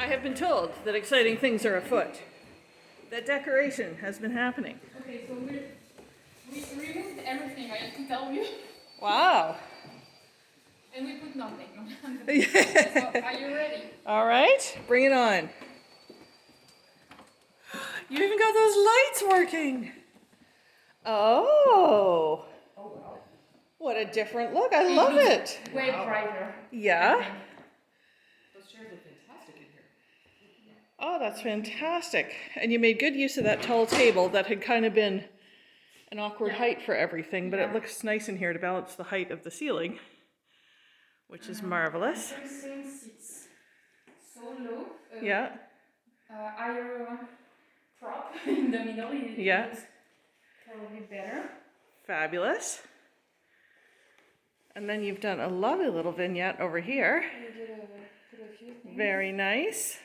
I have been told that exciting things are afoot. That decoration has been happening. Okay, so we removed everything, I have to tell you. Wow. And we put nothing. So are you ready? All right, bring it on. You even got those lights working. Oh. Oh wow. What a different look. I love it. Way brighter. Yeah. Those chairs look fantastic in here. Oh, that's fantastic. And you made good use of that tall table that had kind of been an awkward height for everything, but it looks nice in here to balance the height of the ceiling, which is marvelous. Since it's so low, higher prop in the middle is probably better. Fabulous. And then you've done a lovely little vignette over here. We did put a few things. Very nice.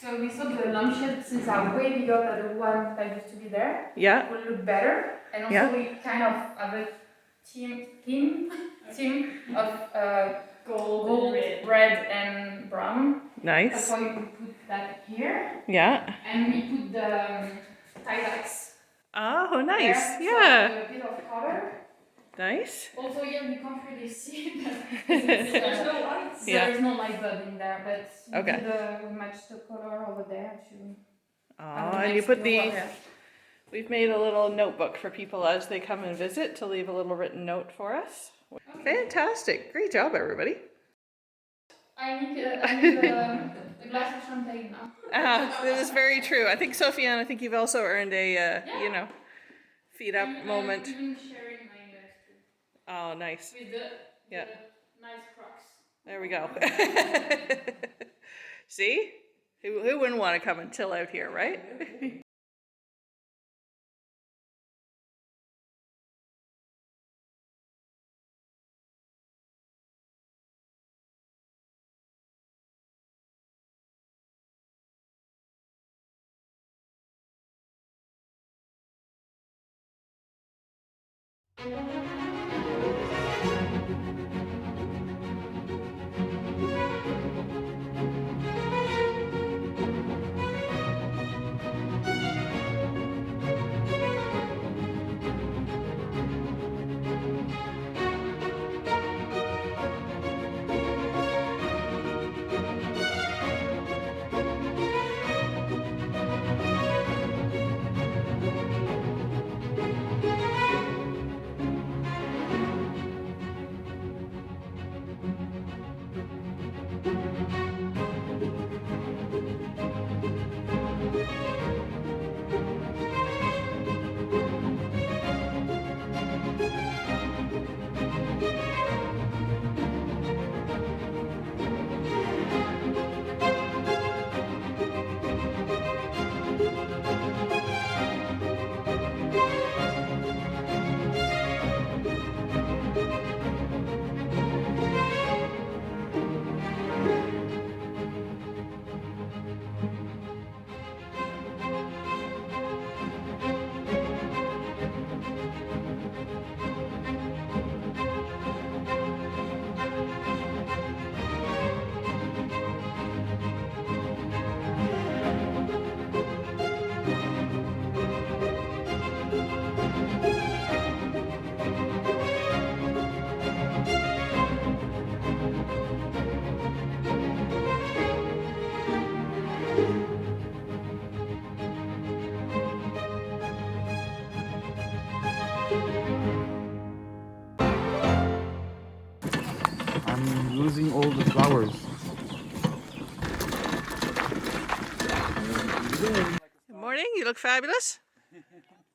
So we thought the lampshades are way bigger than the one that used to be there. Yeah. Will look better. And also we kind of have a theme of gold, red and brown. Nice. That's why we put that here. Yeah. And we put the tie-backs. Oh, nice. There, Yeah. so a bit of color. Nice. Also here we can't really see, but there's no lights. Yeah. There's no light bulb in there, but we matched the color over there to. Oh, and you put we've made a little notebook for people as they come and visit to leave a little written note for us. Okay. Fantastic. Great job, everybody. I need a glass of champagne now. That is very true. I think, Sofiane, I think you've also earned a, feet up moment. I'm even sharing my spoon. Oh, nice. With the nice Crocs. There we go. See? Who wouldn't want to come and chill out here, right? I'm losing all the flowers. Good morning. You look fabulous.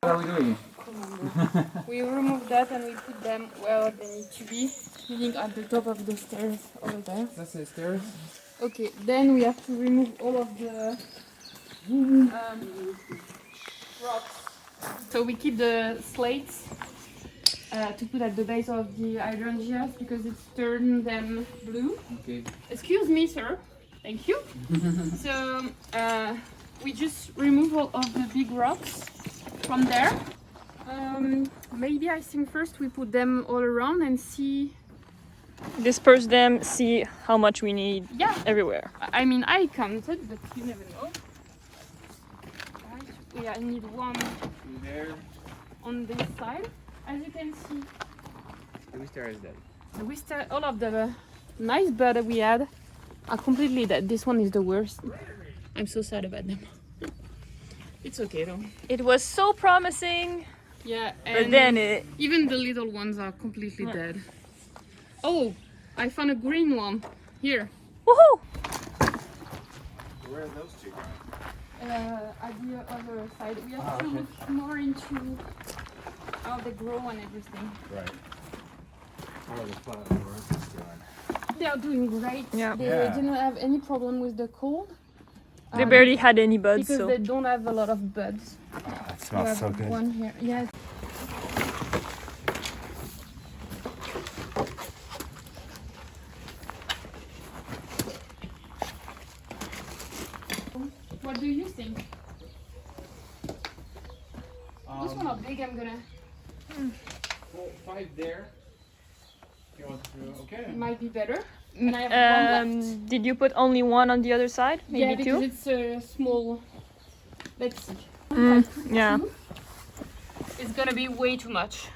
What are we doing? We removed that and we put them where they need to be, meaning at the top of the stairs over there. That's the stairs. Okay, then we have to remove all of the rocks. So we keep the slates to put at the base of the hydrangeas because it's turned them blue. Okay. Excuse me, sir. Thank you. So we just remove all of the big rocks from there. Maybe I think first we put them all around and see disperse them, see how much we need Yeah. everywhere. I mean, I counted, but you never know. Right. Yeah, I need one There. on this side. As you can see, The wister is dead. the wister, all of the nice birds that we had are completely dead. This one is the worst. I'm so sad about them. It's okay though. It was so promising, Yeah, but and then it... even the little ones are completely dead. Oh, I found a green one here. Woohoo! Where are those two? At the other side. We have to look more into how they grow and everything. Right. Where are the flowers doing? They are doing great. Yeah. They Yeah. didn't have any problem with the cold. They barely had any buds, because so... they don't have a lot of buds. Oh, that We smells have so good. one here. Yes. What do you think? This one are big. I'm gonna. 5 there. You want to? Okay. It might be better. And I have one left. Did you put only one on the other side? Maybe Yeah, because two? it's a small. Let's see. Yeah. It's gonna be way too much.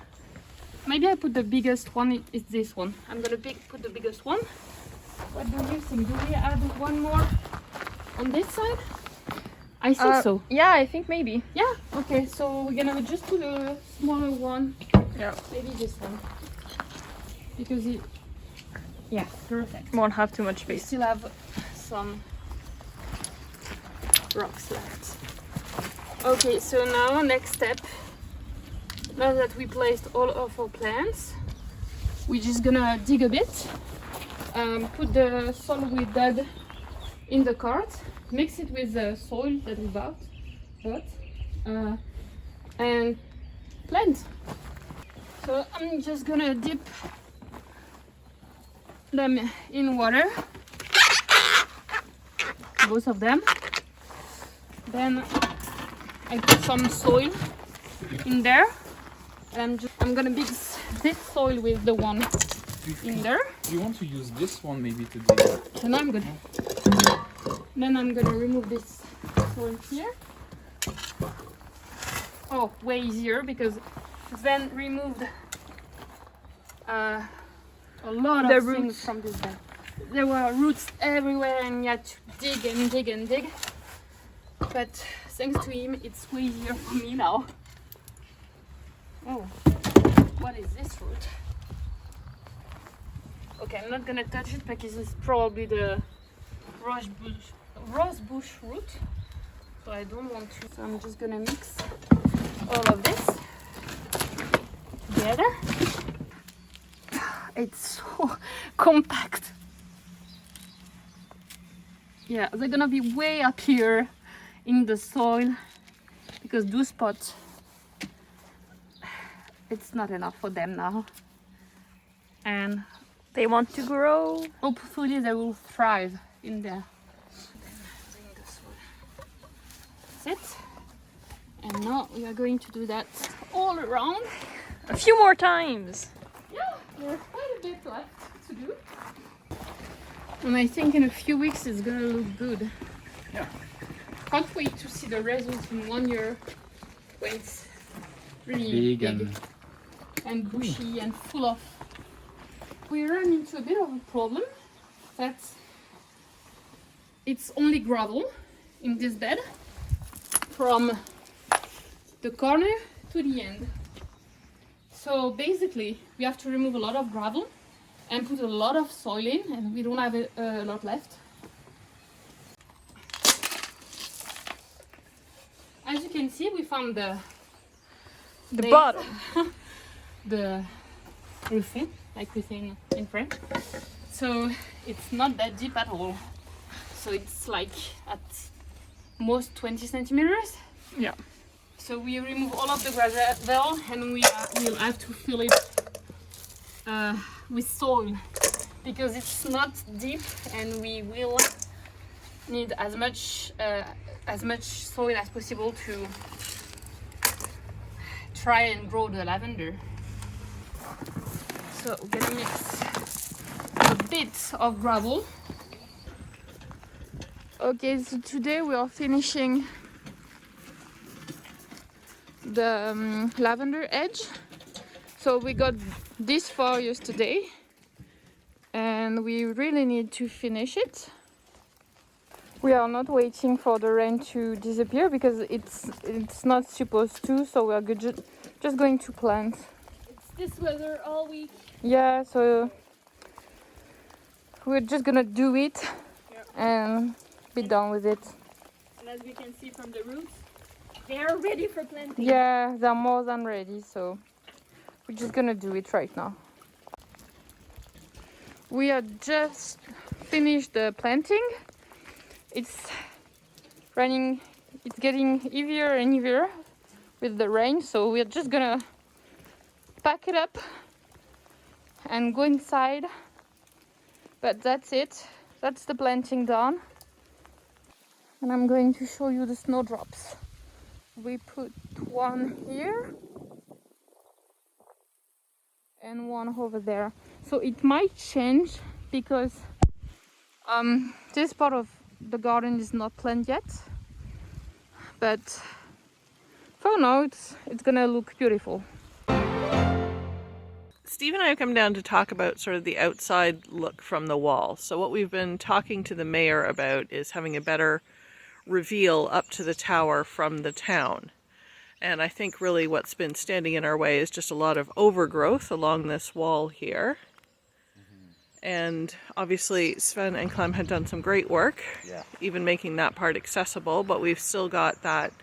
Maybe I put the biggest one. It's this one. I'm gonna put the biggest one. What do you think? Do we add one more on this side? I think so. Yeah, I think maybe. Yeah. Okay. So we're gonna just put a smaller one. Yeah. Maybe this one. Because it. Yeah. Perfect. Won't have too much We space. still have some rocks left. Okay, so now next step. Now that we placed all of our plants, we're just gonna dig a bit, put the soil we dug in the cart, mix it with the soil that we bought, and plant. So I'm just gonna dip them in water, both of them. Then I put some soil in there, and I'm gonna mix this soil with the one in there. Do you want to use this one maybe to dig? And I'm gonna. Then I'm gonna remove this soil here. Oh, way easier because Sven removed a lot The of roots. things from this bed. There were roots everywhere, and you had to dig and dig and dig. But thanks to him, it's way easier for me now. Oh, what is this root? Okay, I'm not gonna touch it because it's probably the rose bush root. So I don't want to. So I'm just gonna mix all of this together. It's so compact. Yeah, they're gonna be way up here in the soil because those spots, it's not enough for them now, and They want to grow. hopefully they will thrive in there. That's it. And now we are going to do that all around. A few more times. Yeah, there's quite a bit left to do. And I think in a few weeks it's gonna look good. Yeah. Can't wait to see the results in 1 year when it's really Big and bushy and full of. We ran into a bit of a problem that it's only gravel in this bed from the corner to the end. So basically we have to remove a lot of gravel and put a lot of soil in, and we don't have a lot left. As you can see, we found the base, bottom. the refond, like we say in French. So it's not that deep at all. So it's like at most 20 centimeters. Yeah. So we remove all of the gravel, and we'll have to fill it with soil because it's not deep, and we will need as much soil as possible to try and grow the lavender. So we're gonna mix bit of gravel. Okay, so today we are finishing the lavender edge. So we got this far yesterday and we really need to finish it. We are not waiting for the rain to disappear because it's not supposed to, so we are just going to plant. It's this weather all week. Yeah, so we're just gonna do it and be done with it. And as we can see from the roots, they are ready for planting. Yeah, they're more than ready, so we're just gonna do it right now. We are just finished the planting. It's raining, it's getting heavier and heavier with the rain, so we're just gonna pack it up and go inside. But that's it, that's the planting done. And I'm going to show you the snowdrops. We put one here and one over there. So it might change because this part of the garden is not planted yet. But for now it's gonna look beautiful. Steve and I have come down to talk about sort of the outside look from the wall. So what we've been talking to the mayor about is having a better reveal up to the tower from the town. And I think really what's been standing in our way is just a lot of overgrowth along this wall here. And obviously Sven and Clem had done some great work, even making that part accessible, but we've still got that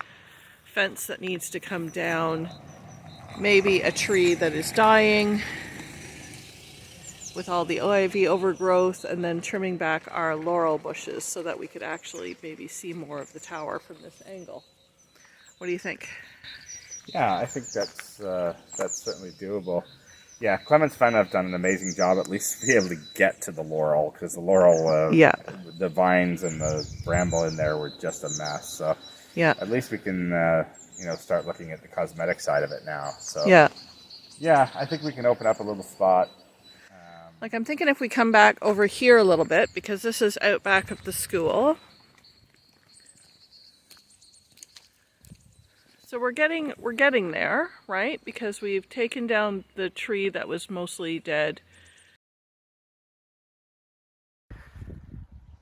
fence that needs to come down, maybe a tree that is dying with all the ivy overgrowth, and then trimming back our laurel bushes so that we could actually maybe see more of the tower from this angle. What do you think? Yeah, I think that's certainly doable. Yeah, Clem and Sven have done an amazing job at least to be able to get to the laurel, because the laurel, the vines and the bramble in there were just a mess. So at least we can, start looking at the cosmetic side of it now. So yeah, I think we can open up a little spot. Like I'm thinking if we come back over here a little bit, because this is out back of the school. So we're getting there, right? Because we've taken down the tree that was mostly dead.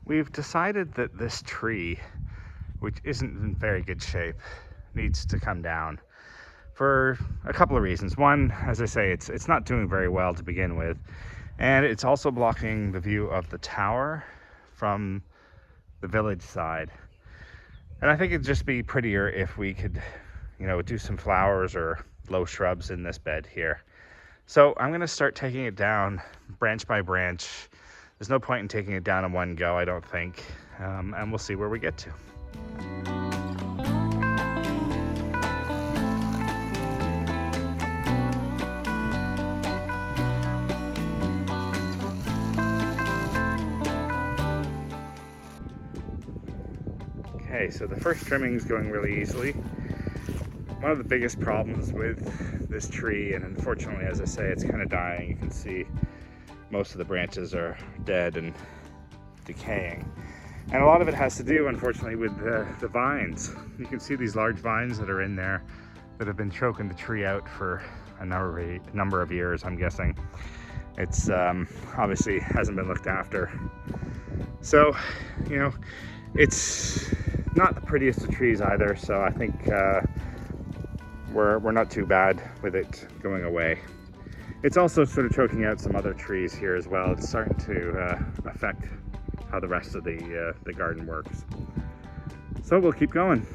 We've decided that this tree, which isn't in very good shape, needs to come down for a couple of reasons. One, as I say, it's not doing very well to begin with, and it's also blocking the view of the tower from the village side. And I think it'd just be prettier if we could do some flowers or low shrubs in this bed here. So I'm going to start taking it down branch by branch. There's no point in taking it down in one go, I don't think. And we'll see where we get to. Okay, so the first trimming is going really easily. One of the biggest problems with this tree, and unfortunately, as I say, it's kind of dying. You can see most of the branches are dead and decaying. And a lot of it has to do, unfortunately, with the vines. You can see these large vines that are in there that have been choking the tree out for a number of years, I'm guessing. It's obviously hasn't been looked after. So, it's not the prettiest of trees either, so I think we're not too bad with it going away. It's also sort of choking out some other trees here as well. It's starting to affect how the rest of the garden works. So we'll keep going.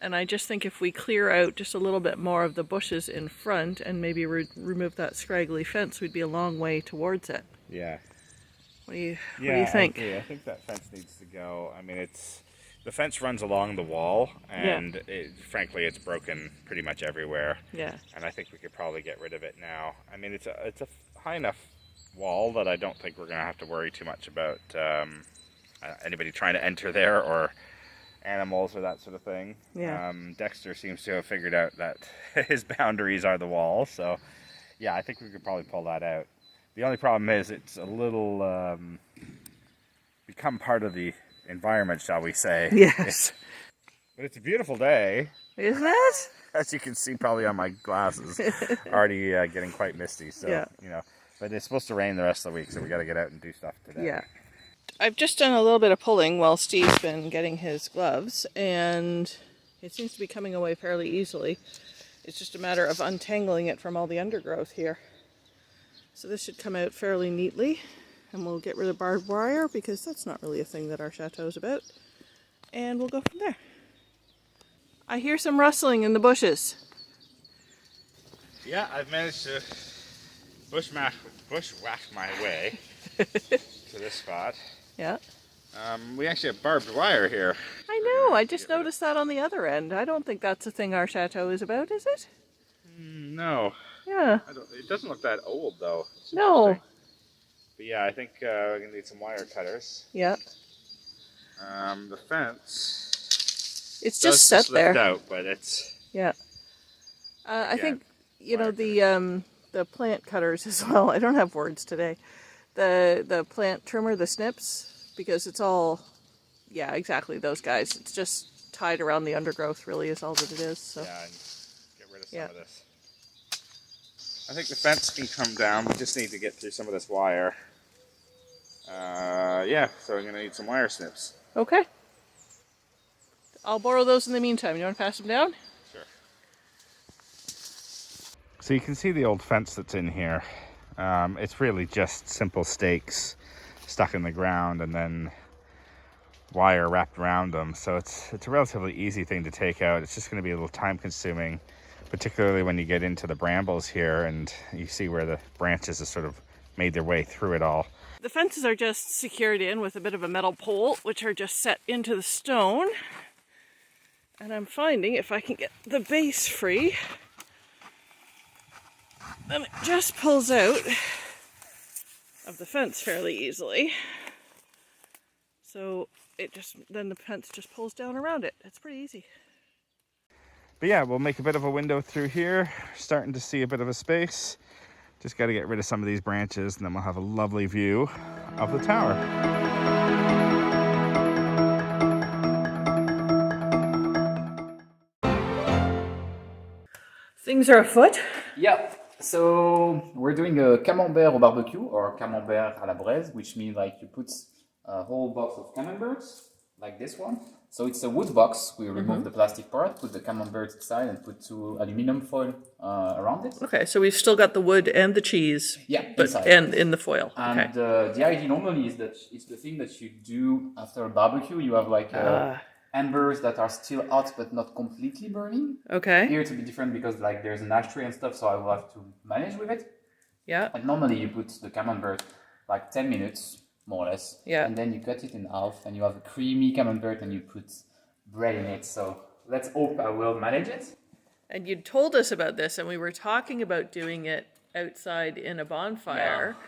And I just think if we clear out just a little bit more of the bushes in front and maybe remove that scraggly fence, we'd be a long way towards it. Yeah. What do you think? I agree. I think that fence needs to go. I mean, the fence runs along the wall, and frankly, it's broken pretty much everywhere. Yeah. And I think we could probably get rid of it now. I mean, it's a high enough wall that I don't think we're going to have to worry too much about anybody trying to enter there or animals or that sort of thing. Yeah. Dexter seems to have figured out that his boundaries are the wall, so yeah, I think we could probably pull that out. The only problem is it's a little become part of the environment, shall we say. Yes. But it's a beautiful day. Isn't it? As you can see probably on my glasses, already getting quite misty, so, you know. But it's supposed to rain the rest of the week, so we got to get out and do stuff today. Yeah. I've just done a little bit of pulling while Steve's been getting his gloves, and it seems to be coming away fairly easily. It's just a matter of untangling it from all the undergrowth here. So this should come out fairly neatly, and we'll get rid of barbed wire because that's not really a thing that our chateau's about. And we'll go from there. I hear some rustling in the bushes. Yeah, I've managed to bushwhack my way to this spot. Yeah. We actually have barbed wire here. I know, I just noticed that on the other end. I don't think that's a thing our chateau is about, is it? No. Yeah. It doesn't look that old, though. It's No. interesting. But yeah, I think we're going to need some wire cutters. Yeah. The fence... It's just set there. Out, but it's... Yeah. I think, you know, the plant cutters as well. I don't have words today. The plant trimmer, the snips, because it's all, yeah, exactly, those guys. It's just tied around the undergrowth, really, is all that it is. So. Yeah, and get rid of some of this. I think the fence can come down. We just need to get through some of this wire. Yeah, so we're going to need some wire snips. Okay. I'll borrow those in the meantime. You want to pass them down? Sure. So you can see the old fence that's in here. It's really just simple stakes stuck in the ground and then wire wrapped around them. So it's a relatively easy thing to take out. It's just going to be a little time consuming, particularly when you get into the brambles here and you see where the branches have sort of made their way through it all. The fences are just secured in with a bit of a metal pole, which are just set into the stone. And I'm finding if I can get the base free, then it just pulls out of the fence fairly easily. So then the fence just pulls down around it. It's pretty easy. But yeah, we'll make a bit of a window through here, starting to see a bit of a space. Just got to get rid of some of these branches and then we'll have a lovely view of the tower. Things are afoot. Yeah, so we're doing a camembert au barbecue or camembert à la braise, which means like you put a whole box of camemberts, like this one. So it's a wood box. We remove the plastic part, put the camembert inside, and put 2 aluminum foil around it. Okay, so we've still got the wood and the cheese. Yeah, but inside. and in the foil. And Okay. the idea normally is that it's the thing that you do after a barbecue. You have like embers that are still hot but not completely burning. Okay. Here it's a bit different because like there's an ashtray and stuff, so I will have to manage with it. Yeah. And normally you put the camembert like 10 minutes, more or less. Yeah. And then you cut it in half and you have a creamy camembert and you put bread in it. So let's hope I will manage it. And you told us about this, and we were talking about doing it outside in a bonfire. Yeah.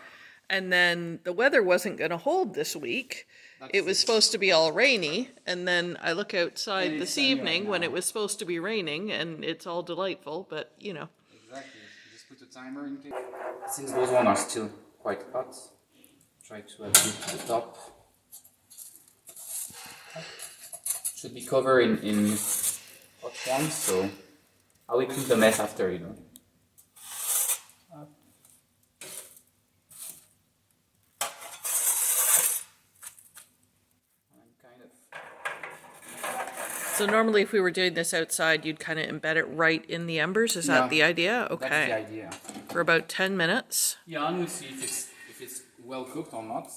And then the weather wasn't going to hold this week. It was supposed to be all rainy, and then I look outside this evening when it was supposed to be raining, and it's all delightful, but you know. Exactly. You just put a timer in case. Since those ones are still quite hot, try to add it to the top. Should be covered in hot ones, so I will clean the mess after, you know. So normally if we were doing this outside, you'd kind of embed it right in the embers. Is that the idea? Okay. That's the idea. For about 10 minutes. Yeah, and we'll see if it's well cooked or not.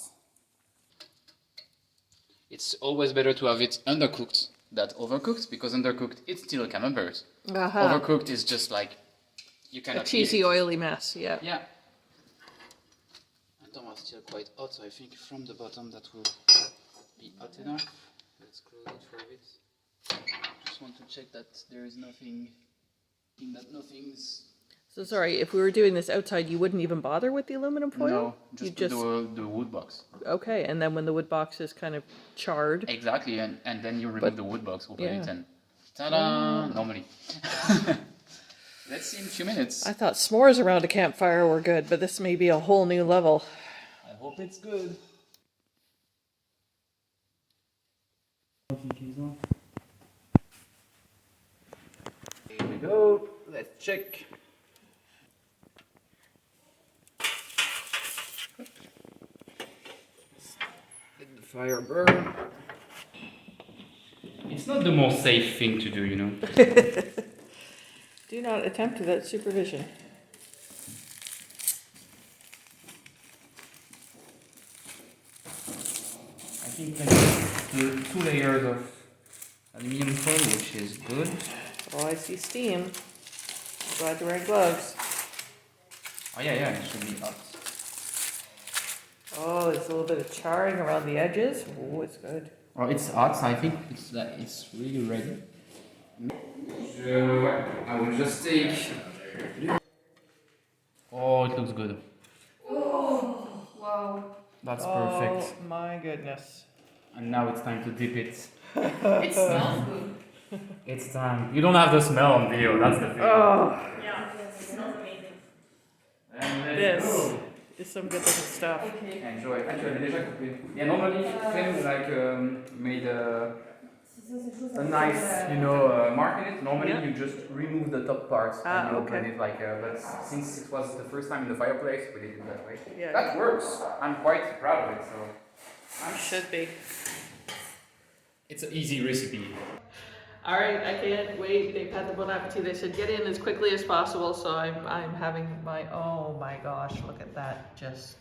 It's always better to have it undercooked that overcooked, because undercooked it's still a camembert. Uh-huh. Overcooked is just like you A cannot cheesy, eat it. oily mess, yeah. Yeah. And Tom is still quite hot, so I think from the bottom that will be hot enough. Let's close it for a bit. Just want to check that there is nothing, that nothing's. So sorry, if we were doing this outside, you wouldn't even bother with the aluminum foil? No, You just put the wood box. Okay, and then when the wood box is kind of charred. Exactly, and then you remove the wood box, open it, yeah. and ta-da! Normally. Let's see in a few minutes. I thought s'mores around a campfire were good, but this may be a whole new level. I hope it's good. Here we go. Let's check. Let the fire burn. It's not the most safe thing to do, you know. Do not attempt without supervision. I think the 2 layers of aluminum foil, which is good. Oh, I see steam. Glad you're wearing gloves. Oh yeah, it should be hot. Oh, there's a little bit of charring around the edges. Oh, it's good. Oh, it's hot, so I think it's really ready. I will just take. Oh, it looks good. Oh, wow. That's perfect. Oh my goodness. And now it's time to dip it. It smells good. It's time. You don't have the smell on video, that's the thing. Oh, Yeah, it smells amazing. And let's this go. is some good looking stuff. Okay. Enjoy. Actually, I déjà coupé. Yeah, normally Clem made a nice, mark in it. Normally Yeah. you just remove the top part and you open okay. it but since it was the first time in the fireplace, we did it that way. Yeah. That works. I'm quite proud of it. So You should be. it's an easy recipe. All right, I can't wait. They've had the bon appetit. They said get in as quickly as possible, so I'm having my, oh my gosh, look at that, just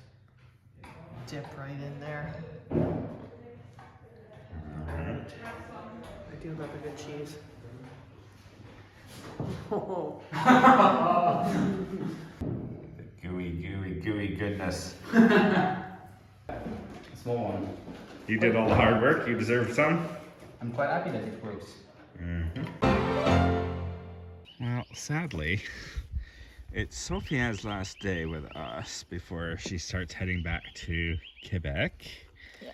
dip right in there. All right. I do love a good cheese. Oh. Gooey goodness. Small one. You did all the hard work, you deserve some. I'm quite happy that it works. Well, sadly, it's Sofiane's last day with us before she starts heading back to Quebec. Yeah.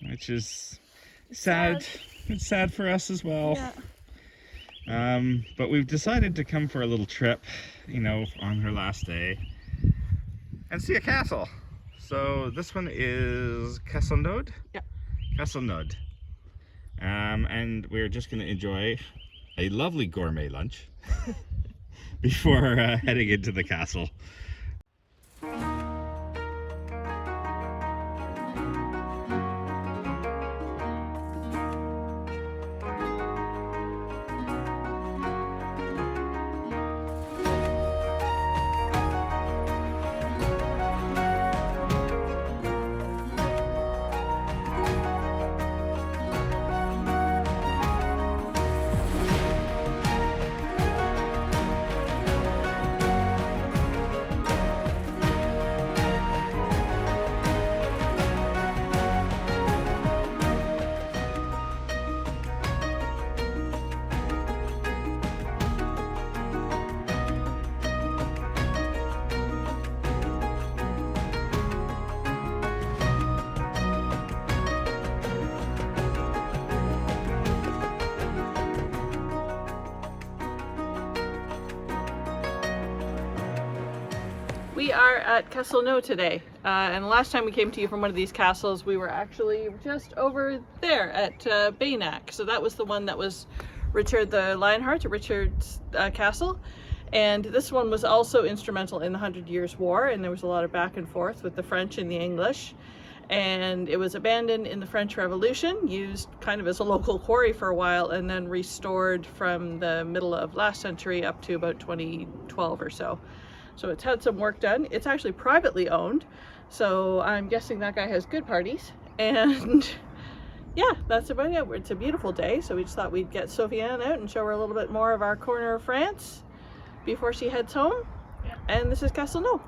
Which is sad. It's sad for us as well. Yeah. But we've decided to come for a little trip, on her last day and see a castle. So this one is Castelnaud? Yeah. Castelnaud. And we're just going to enjoy a lovely gourmet lunch before heading into the castle. We are at Castelnaud today, and the last time we came to you from one of these castles, we were actually just over there at Baynac. So that was the one that was Richard the Lionheart, Richard's castle. And this one was also instrumental in the 100 Years' War, and there was a lot of back and forth with the French and the English. And it was abandoned in the French Revolution, used kind of as a local quarry for a while, and then restored from the middle of last century up to about 2012 or so. So it's had some work done. It's actually privately owned, so I'm guessing that guy has good parties. And yeah, that's about it. It's a beautiful day, so we just thought we'd get Sofiane out and show her a little bit more of our corner of France before she heads home. And this is Castelnaud.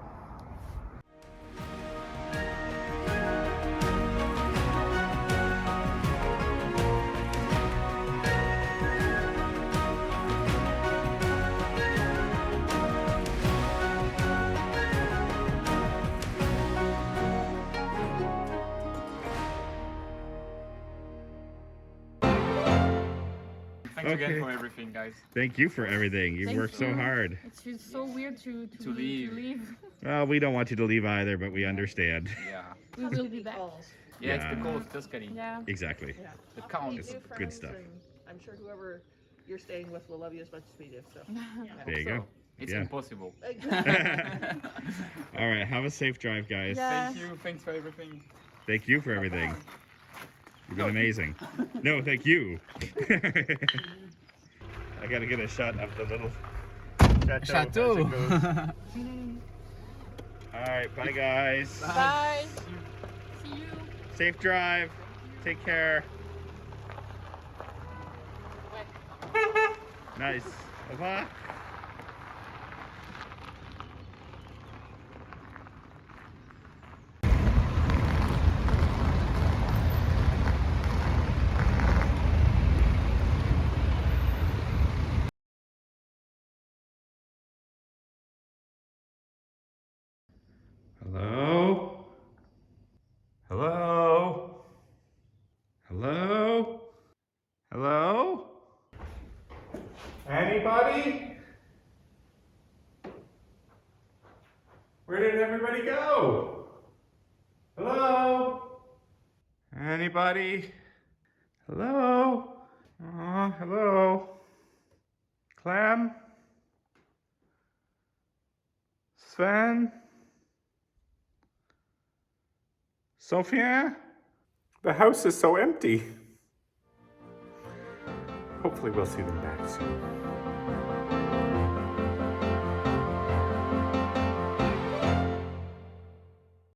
Thanks again Okay. for everything, guys. Thank you for everything. You Thank worked so you. hard. It feels so weird to leave. leave. Well, we don't want you to leave either, but we understand. Yeah. We will be back. Yeah, it's Yeah. the call of Tuscany. Yeah. Exactly. Yeah. The count. It's good stuff. I'm sure whoever you're staying with will love you as much as we do. So. There you go. It's Yeah. impossible. All right, have a safe drive, guys. Yeah. Thank you. Thanks for everything. Thank you for everything. You've been amazing. No, thank you. I gotta get a shot of the little chateau. as it goes. All right, bye guys. Bye. See you. Safe drive. Take care. Nice. Au revoir. Hello? Hello? Hello? Hello? Anybody? Where did everybody go? Hello? Anybody? Hello? Hello? Clem? Sven? Sofiane? The house is so empty. Hopefully we'll see them back soon.